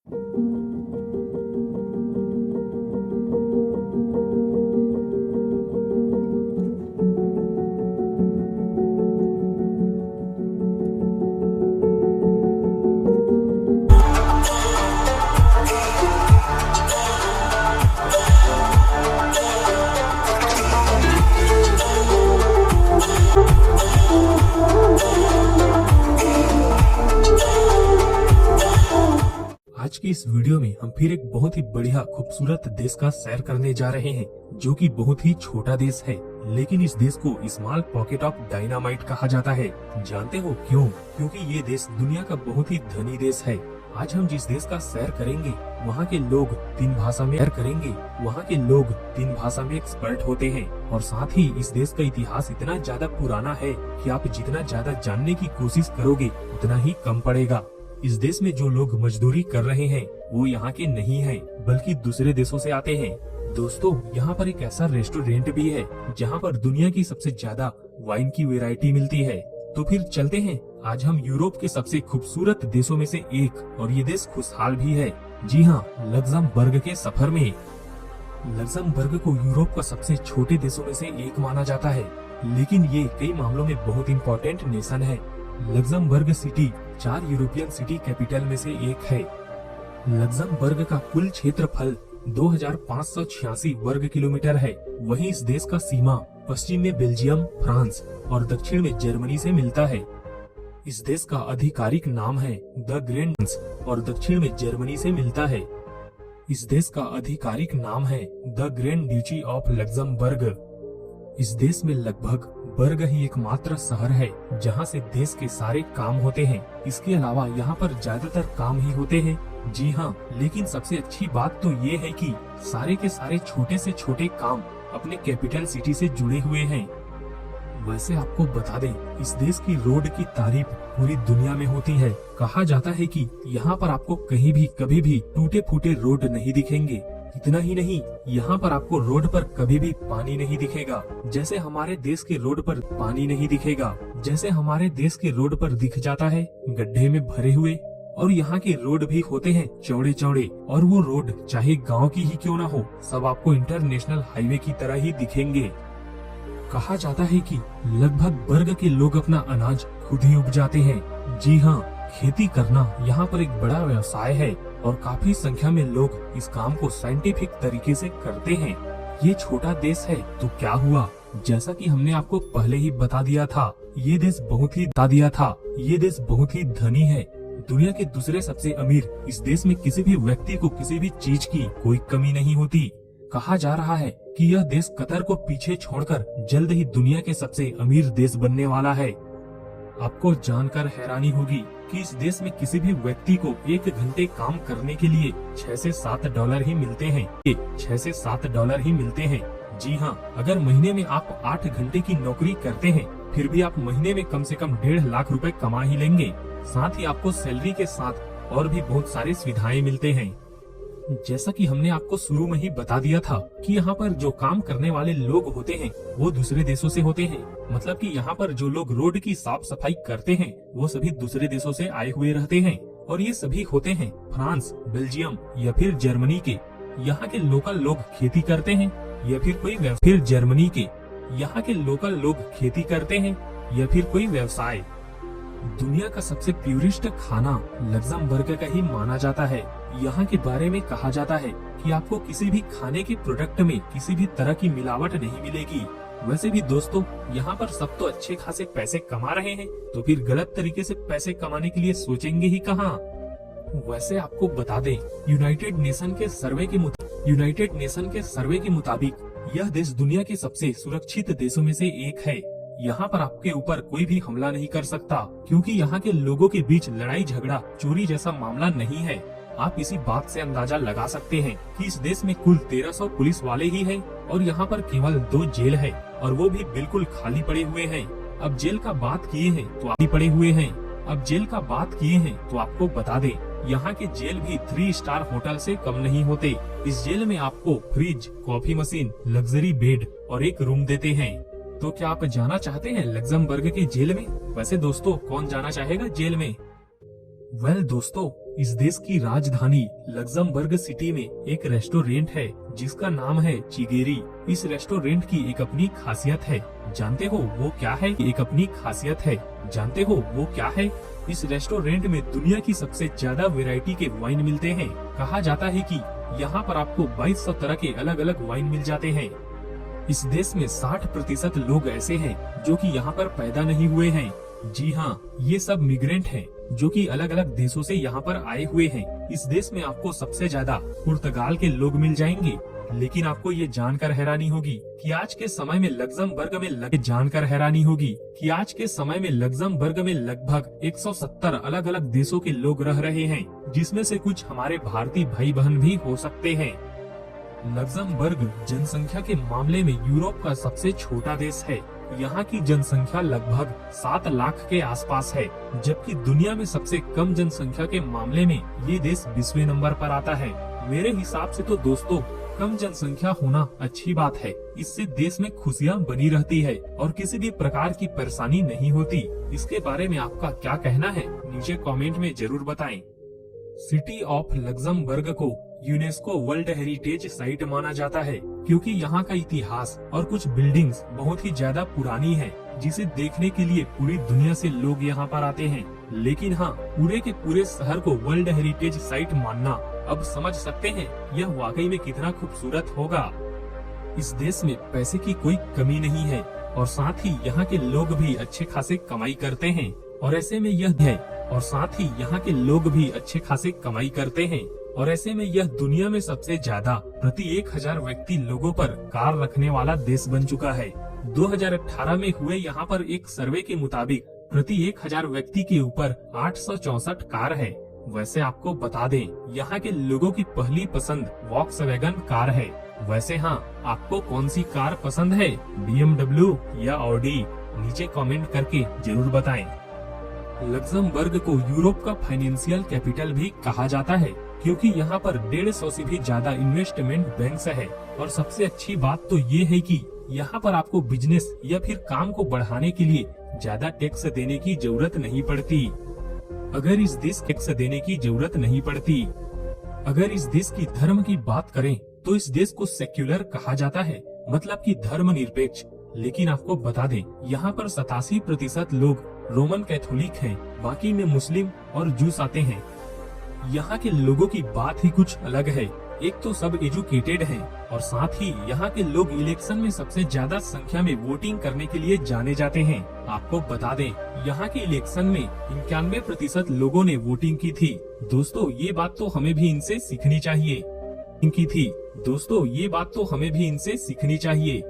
आज की इस वीडियो में हम फिर एक बहुत ही बढ़िया खूबसूरत देश का सैर करने जा रहे हैं, जो कि बहुत ही छोटा देश है, लेकिन इस देश को स्मॉल पॉकेट ऑफ डायनामाइट कहा जाता है। जानते हो क्यों? क्योंकि ये देश दुनिया का बहुत ही धनी देश है। आज हम जिस देश का सैर करेंगे, वहाँ के लोग 3 भाषा में सैर करेंगे। वहाँ के लोग 3 भाषा में एक्सपर्ट होते हैं, और साथ ही इस देश का इतिहास इतना ज्यादा पुराना है कि आप जितना ज्यादा जानने की कोशिश करोगे उतना ही कम पड़ेगा। इस देश में जो लोग मजदूरी कर रहे हैं वो यहाँ के नहीं हैं, बल्कि दूसरे देशों से आते हैं। दोस्तों, यहाँ पर एक ऐसा रेस्टोरेंट भी है जहाँ पर दुनिया की सबसे ज्यादा वाइन की वैरायटी मिलती है। तो फिर चलते हैं आज हम यूरोप के सबसे खूबसूरत देशों में से एक, और ये देश खुशहाल भी है। जी हाँ, लक्ज़मबर्ग के सफर में। लक्ज़मबर्ग को यूरोप का सबसे छोटे देशों में से एक माना जाता है, लेकिन ये कई मामलों में बहुत इम्पोर्टेंट नेशन है। Luxembourg city 4 European city capital में से एक है। लक्ज़मबर्ग का कुल क्षेत्रफल 2586 वर्ग किलोमीटर है। वहीं इस देश का सीमा पश्चिम में बेल्जियम, फ्रांस और दक्षिण में जर्मनी से मिलता है। इस देश का आधिकारिक नाम है द ग्रैंड और दक्षिण में जर्मनी से मिलता है। इस देश का आधिकारिक नाम है द ग्रैंड ड्यूची ऑफ लक्ज़मबर्ग। इस देश में लगभग बर्ग ही एकमात्र शहर है जहां से देश के सारे काम होते हैं। इसके अलावा यहां पर ज्यादातर काम ही होते हैं। जी हाँ, लेकिन सबसे अच्छी बात तो ये है कि सारे के सारे छोटे से छोटे काम अपने कैपिटल सिटी से जुड़े हुए हैं। वैसे आपको बता दें, इस देश की रोड की तारीफ पूरी दुनिया में होती है। कहा जाता है कि यहाँ पर आपको कहीं भी कभी भी टूटे फूटे रोड नहीं दिखेंगे। इतना ही नहीं, यहाँ पर आपको रोड पर कभी भी पानी नहीं दिखेगा, जैसे हमारे देश के रोड पर पानी नहीं दिखेगा। जैसे हमारे देश के रोड पर दिख जाता है गड्ढे में भरे हुए, और यहाँ के रोड भी होते हैं चौड़े चौड़े, और वो रोड चाहे गांव की ही क्यों ना हो, सब आपको इंटरनेशनल हाईवे की तरह ही दिखेंगे। कहा जाता है कि लगभग बर्ग के लोग अपना अनाज खुद ही उपजाते हैं। जी हाँ, खेती करना यहाँ पर एक बड़ा व्यवसाय है, और काफी संख्या में लोग इस काम को साइंटिफिक तरीके से करते हैं। ये छोटा देश है तो क्या हुआ, जैसा कि हमने आपको पहले ही बता दिया था, ये देश बहुत ही धनी है। दुनिया के दूसरे सबसे अमीर इस देश में किसी भी व्यक्ति को किसी भी चीज की कोई कमी नहीं होती। कहा जा रहा है कि यह देश कतर को पीछे छोड़कर जल्द ही दुनिया के सबसे अमीर देश बनने वाला है। आपको जानकर हैरानी होगी कि इस देश में किसी भी व्यक्ति को 1 घंटे काम करने के लिए $6 से $7 ही मिलते हैं। $6 से $7 ही मिलते हैं। जी हाँ, अगर महीने में आप 8 घंटे की नौकरी करते हैं, फिर भी आप महीने में कम से कम 1.5 लाख रुपए कमा ही लेंगे। साथ ही आपको सैलरी के साथ और भी बहुत सारी सुविधाएं मिलते हैं। जैसा कि हमने आपको शुरू में ही बता दिया था कि यहाँ पर जो काम करने वाले लोग होते हैं वो दूसरे देशों से होते हैं। मतलब कि यहाँ पर जो लोग रोड की साफ सफाई करते हैं वो सभी दूसरे देशों से आए हुए रहते हैं, और ये सभी होते हैं फ्रांस, बेल्जियम या फिर जर्मनी के। यहाँ के लोकल लोग खेती करते हैं या फिर जर्मनी के यहाँ के लोकल लोग खेती करते हैं या फिर कोई व्यवसाय। दुनिया का सबसे प्यूरिस्ट खाना लक्ज़मबर्ग का ही माना जाता है। यहाँ के बारे में कहा जाता है कि आपको किसी भी खाने के प्रोडक्ट में किसी भी तरह की मिलावट नहीं मिलेगी। वैसे भी दोस्तों, यहाँ पर सब तो अच्छे खासे पैसे कमा रहे हैं, तो फिर गलत तरीके से पैसे कमाने के लिए सोचेंगे ही कहाँ। वैसे आपको बता दें, यूनाइटेड नेशन के सर्वे के मुताबिक यह देश दुनिया के सबसे सुरक्षित देशों में से एक है। यहाँ पर आपके ऊपर कोई भी हमला नहीं कर सकता, क्योंकि यहाँ के लोगों के बीच लड़ाई झगड़ा चोरी जैसा मामला नहीं है। आप इसी बात से अंदाजा लगा सकते हैं कि इस देश में कुल 1300 पुलिस वाले ही हैं, और यहाँ पर केवल 2 जेल है, और वो भी बिल्कुल खाली पड़े हुए हैं। अब जेल का बात किए हैं तो आपको बता दें, यहाँ के जेल भी 3 स्टार होटल से कम नहीं होते। इस जेल में आपको fridge, coffee machine, luxury bed और एक रूम देते हैं। तो क्या आप जाना चाहते हैं लक्ज़मबर्ग के जेल में? वैसे दोस्तों, कौन जाना चाहेगा जेल में? वेल दोस्तों, इस देश की राजधानी लग्जमबर्ग सिटी में एक रेस्टोरेंट है जिसका नाम है चिगेरी। इस रेस्टोरेंट की एक अपनी खासियत है, जानते हो वो क्या है? एक अपनी खासियत है, जानते हो वो क्या है? इस रेस्टोरेंट में दुनिया की सबसे ज्यादा वैरायटी के वाइन मिलते हैं। कहा जाता है कि यहाँ पर आपको 2200 तरह के अलग अलग वाइन मिल जाते हैं। इस देश में 60% लोग ऐसे हैं जो कि यहाँ पर पैदा नहीं हुए हैं। जी हाँ, ये सब मिग्रेंट हैं जो कि अलग अलग देशों से यहाँ पर आए हुए हैं। इस देश में आपको सबसे ज्यादा पुर्तगाल के लोग मिल जाएंगे। लेकिन आपको ये जानकर हैरानी होगी कि आज के समय में लग्जमबर्ग में लगभग 170 अलग अलग देशों के लोग रह रहे हैं, जिसमें से कुछ हमारे भारतीय भाई बहन भी हो सकते हैं। लग्जमबर्ग जनसंख्या के मामले में यूरोप का सबसे छोटा देश है। यहाँ की जनसंख्या लगभग 7 लाख के आसपास है, जबकि दुनिया में सबसे कम जनसंख्या के मामले में ये देश 20वें नंबर पर आता है। मेरे हिसाब से तो दोस्तों, कम जनसंख्या होना अच्छी बात है। इससे देश में खुशियाँ बनी रहती है और किसी भी प्रकार की परेशानी नहीं होती। इसके बारे में आपका क्या कहना है, नीचे कमेंट में जरूर बताएं। सिटी ऑफ लग्जमबर्ग को यूनेस्को वर्ल्ड हेरिटेज साइट माना जाता है क्योंकि यहाँ का इतिहास और कुछ बिल्डिंग्स बहुत ही ज्यादा पुरानी है, जिसे देखने के लिए पूरी दुनिया से लोग यहाँ पर आते हैं। लेकिन हाँ, पूरे के पूरे शहर को वर्ल्ड हेरिटेज साइट मानना, अब समझ सकते हैं यह वाकई में कितना खूबसूरत होगा। इस देश में पैसे की कोई कमी नहीं है और साथ ही यहाँ के लोग भी अच्छे खासे कमाई करते हैं और ऐसे में यह दुनिया में सबसे ज्यादा प्रति 1000 व्यक्ति लोगों पर कार रखने वाला देश बन चुका है। 2018 में हुए यहाँ पर एक सर्वे के मुताबिक प्रति 1000 व्यक्ति के ऊपर 864 कार है। वैसे आपको बता दें, यहाँ के लोगों की पहली पसंद वॉक्सवैगन कार है। वैसे हाँ, आपको कौन सी कार पसंद है, BMW या ऑडी? नीचे कमेंट करके जरूर बताएं। लग्जमबर्ग को यूरोप का फाइनेंशियल कैपिटल भी कहा जाता है क्योंकि यहाँ पर 150 से भी ज्यादा इन्वेस्टमेंट बैंक्स है। और सबसे अच्छी बात तो ये है कि यहाँ पर आपको बिजनेस या फिर काम को बढ़ाने के लिए ज्यादा टैक्स देने की जरूरत नहीं पड़ती। अगर इस देश की धर्म की बात करें तो इस देश को सेक्युलर कहा जाता है, मतलब कि धर्मनिरपेक्ष। लेकिन आपको बता दें, यहाँ पर 87% लोग रोमन कैथोलिक हैं, बाकी में मुस्लिम और जूस आते हैं। यहाँ के लोगों की बात ही कुछ अलग है। एक तो सब एजुकेटेड हैं और साथ ही यहाँ के लोग इलेक्शन में सबसे ज्यादा संख्या में वोटिंग करने के लिए जाने जाते हैं। आपको बता दें, यहाँ के इलेक्शन में 91% लोगों ने वोटिंग की थी। दोस्तों, ये बात तो हमें भी इनसे सीखनी चाहिए।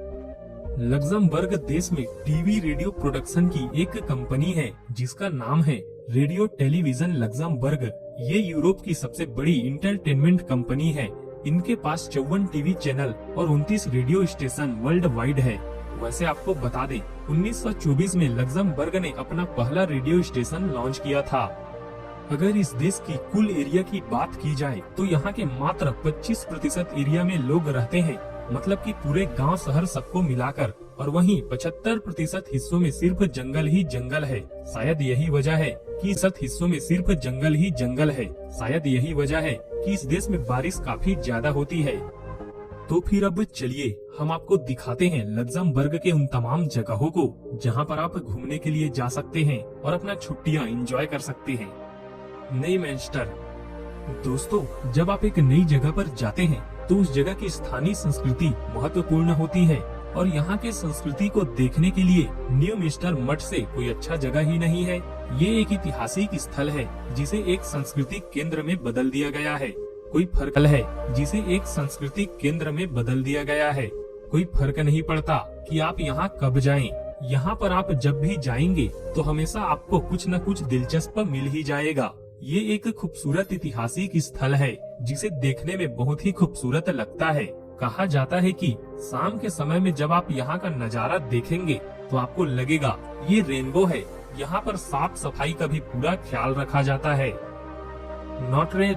लग्जमबर्ग देश में टीवी रेडियो प्रोडक्शन की एक कंपनी है जिसका नाम है रेडियो टेलीविजन लग्जमबर्ग। ये यूरोप की सबसे बड़ी इंटरटेनमेंट कंपनी है। इनके पास 54 टीवी चैनल और 29 रेडियो स्टेशन वर्ल्ड वाइड है। वैसे आपको बता दें, 1924 में लग्जमबर्ग ने अपना पहला रेडियो स्टेशन लॉन्च किया था। अगर इस देश की कुल एरिया की बात की जाए तो यहाँ के मात्र 25% एरिया में लोग रहते हैं, मतलब कि पूरे गांव शहर सबको मिलाकर। और वहीं 75% हिस्सों में सिर्फ जंगल ही जंगल है। शायद यही वजह है कि इस देश में बारिश काफी ज्यादा होती है। तो फिर अब चलिए हम आपको दिखाते हैं लग्जमबर्ग के उन तमाम जगहों को जहां पर आप घूमने के लिए जा सकते हैं और अपना छुट्टियां एंजॉय कर सकते हैं। न्यूमैन्स्टर। दोस्तों, जब आप एक नई जगह पर जाते हैं तो उस जगह की स्थानीय संस्कृति महत्वपूर्ण होती है और यहाँ के संस्कृति को देखने के लिए न्यूमैन्स्टर मठ से कोई अच्छा जगह ही नहीं है। ये एक ऐतिहासिक स्थल है जिसे एक सांस्कृतिक केंद्र में बदल दिया गया है। कोई फर्क नहीं पड़ता कि आप यहाँ कब जाएं। यहाँ पर आप जब भी जाएंगे तो हमेशा आपको कुछ न कुछ दिलचस्प मिल ही जाएगा। ये एक खूबसूरत ऐतिहासिक स्थल है जिसे देखने में बहुत ही खूबसूरत लगता है। कहा जाता है कि शाम के समय में जब आप यहाँ का नजारा देखेंगे तो आपको लगेगा ये रेनबो है। यहाँ पर साफ सफाई का भी पूरा ख्याल रखा जाता है। नोट्रे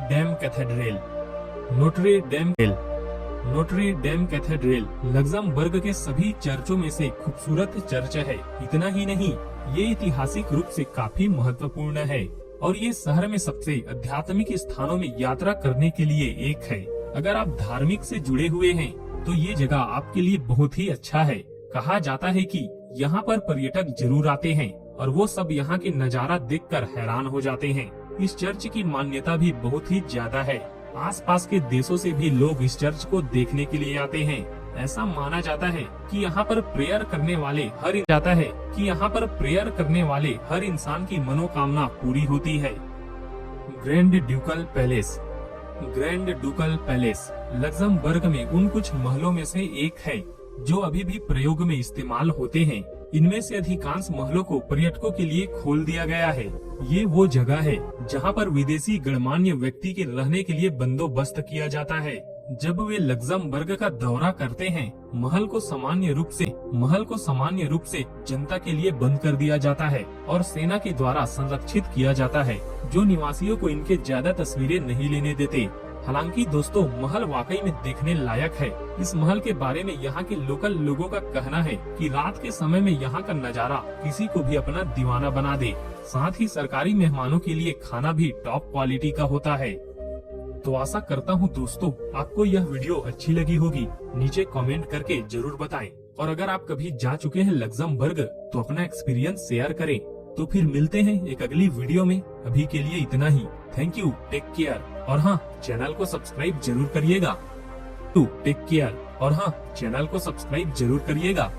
डेम कैथेड्रल लग्जमबर्ग के सभी चर्चों में से खूबसूरत चर्च है। इतना ही नहीं, ये ऐतिहासिक रूप से काफी महत्वपूर्ण है। और ये शहर में सबसे आध्यात्मिक स्थानों में यात्रा करने के लिए एक है। अगर आप धार्मिक से जुड़े हुए हैं तो ये जगह आपके लिए बहुत ही अच्छा है। कहा जाता है कि यहाँ पर पर्यटक जरूर आते हैं और वो सब यहाँ के नज़ारा देखकर हैरान हो जाते हैं। इस चर्च की मान्यता भी बहुत ही ज्यादा है। आसपास के देशों से भी लोग इस चर्च को देखने के लिए आते हैं। ऐसा माना जाता है कि यहाँ पर प्रेयर करने वाले हर इंसान की मनोकामना पूरी होती है। ग्रैंड ड्यूकल पैलेस लक्जमबर्ग में उन कुछ महलों में से एक है जो अभी भी प्रयोग में इस्तेमाल होते हैं। इनमें से अधिकांश महलों को पर्यटकों के लिए खोल दिया गया है। ये वो जगह है जहाँ पर विदेशी गणमान्य व्यक्ति के रहने के लिए बंदोबस्त किया जाता है। जब वे लक्जमबर्ग का दौरा करते हैं, महल को सामान्य रूप से जनता के लिए बंद कर दिया जाता है और सेना के द्वारा संरक्षित किया जाता है, जो निवासियों को इनके ज्यादा तस्वीरें नहीं लेने देते। हालांकि दोस्तों, महल वाकई में देखने लायक है। इस महल के बारे में यहाँ के लोकल लोगों का कहना है कि रात के समय में यहाँ का नजारा किसी को भी अपना दीवाना बना दे। साथ ही सरकारी मेहमानों के लिए खाना भी टॉप क्वालिटी का होता है। तो आशा करता हूँ दोस्तों, आपको यह वीडियो अच्छी लगी होगी। नीचे कमेंट करके जरूर बताएं। और अगर आप कभी जा चुके हैं लक्जमबर्ग तो अपना एक्सपीरियंस शेयर करें। तो फिर मिलते हैं एक अगली वीडियो में। अभी के लिए इतना ही। Thank you, take care. और हाँ, चैनल को सब्सक्राइब जरूर करिएगा।